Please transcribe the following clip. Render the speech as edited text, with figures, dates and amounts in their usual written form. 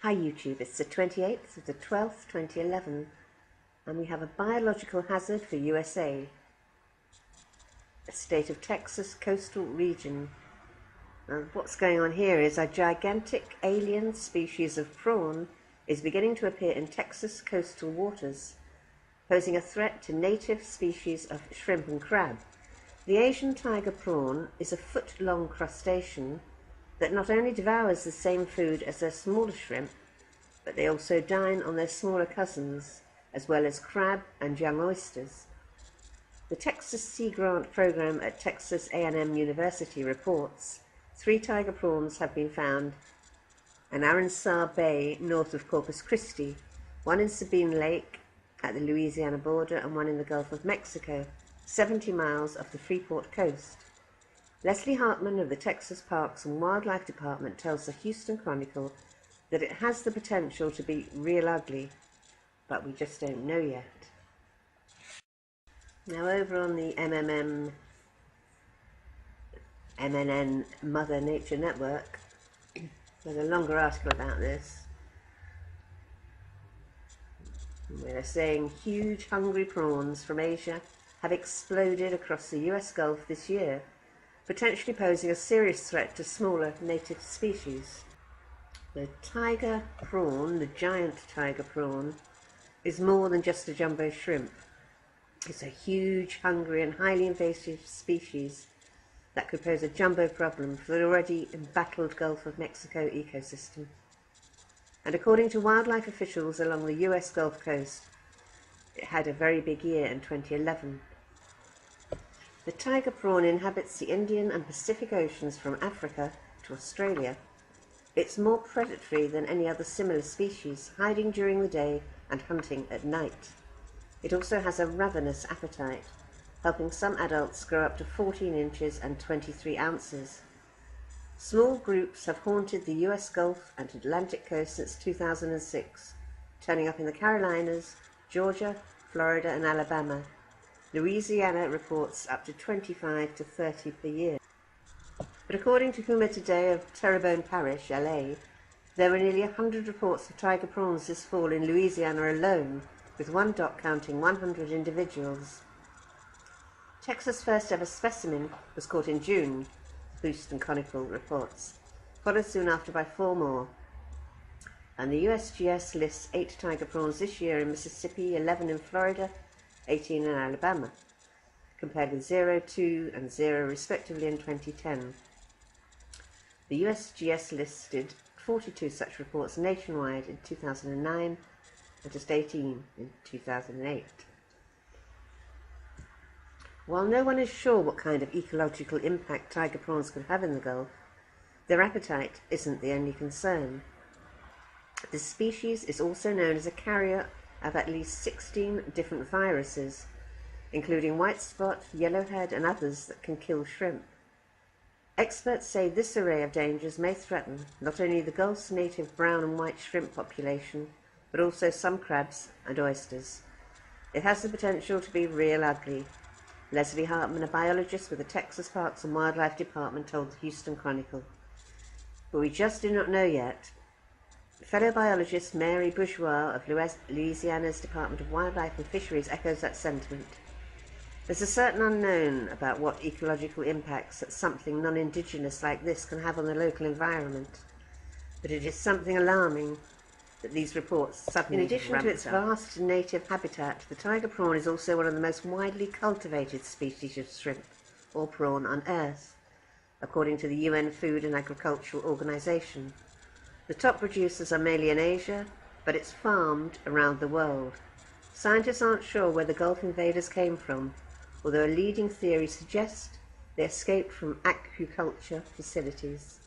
Hi YouTube, it's the 28th of the 12th, 2011, and we have a biological hazard for USA. A state of Texas coastal region. And what's going on here is a gigantic alien species of prawn is beginning to appear in Texas coastal waters, posing a threat to native species of shrimp and crab. The Asian tiger prawn is a foot-long crustacean that not only devours the same food as their smaller shrimp, but they also dine on their smaller cousins, as well as crab and young oysters. The Texas Sea Grant program at Texas A&M University reports 3 tiger prawns have been found in Aransas Bay north of Corpus Christi, 1 in Sabine Lake at the Louisiana border and 1 in the Gulf of Mexico, 70 miles off the Freeport coast. Leslie Hartman of the Texas Parks and Wildlife Department tells the Houston Chronicle that it has the potential to be real ugly, but we just don't know yet. Now over on the MNN Mother Nature Network, there's a longer article about this. They're saying huge hungry prawns from Asia have exploded across the US Gulf this year, potentially posing a serious threat to smaller native species. The tiger prawn, the giant tiger prawn, is more than just a jumbo shrimp. It's a huge, hungry and highly invasive species that could pose a jumbo problem for the already embattled Gulf of Mexico ecosystem. And according to wildlife officials along the US Gulf Coast, it had a very big year in 2011. The tiger prawn inhabits the Indian and Pacific Oceans from Africa to Australia. It's more predatory than any other similar species, hiding during the day and hunting at night. It also has a ravenous appetite, helping some adults grow up to 14 inches and 23 ounces. Small groups have haunted the US Gulf and Atlantic coast since 2006, turning up in the Carolinas, Georgia, Florida and Alabama. Louisiana reports up to 25 to 30 per year. But according to Huma Today of Terrebonne Parish, LA, there were nearly 100 reports of tiger prawns this fall in Louisiana alone, with one dock counting 100 individuals. Texas' first ever specimen was caught in June, the Houston Chronicle reports, followed soon after by 4 more. And the USGS lists 8 tiger prawns this year in Mississippi, 11 in Florida, 18 in Alabama, compared with 0, 2 and 0 respectively in 2010. The USGS listed 42 such reports nationwide in 2009 and just 18 in 2008. While no one is sure what kind of ecological impact tiger prawns could have in the Gulf, their appetite isn't the only concern. This species is also known as a carrier of at least 16 different viruses, including white spot, yellowhead and others that can kill shrimp. Experts say this array of dangers may threaten not only the Gulf's native brown and white shrimp population, but also some crabs and oysters. It has the potential to be real ugly. Leslie Hartman, a biologist with the Texas Parks and Wildlife Department, told the Houston Chronicle. But we just do not know yet. Fellow biologist Mary Bourgeois of Louisiana's Department of Wildlife and Fisheries echoes that sentiment. There's a certain unknown about what ecological impacts that something non-indigenous like this can have on the local environment, but it is something alarming that these reports suddenly ramped up. In addition to its vast native habitat, the tiger prawn is also one of the most widely cultivated species of shrimp or prawn on Earth, according to the UN Food and Agricultural Organization. The top producers are mainly in Asia, but it's farmed around the world. Scientists aren't sure where the Gulf invaders came from, although a leading theory suggests they escaped from aquaculture facilities.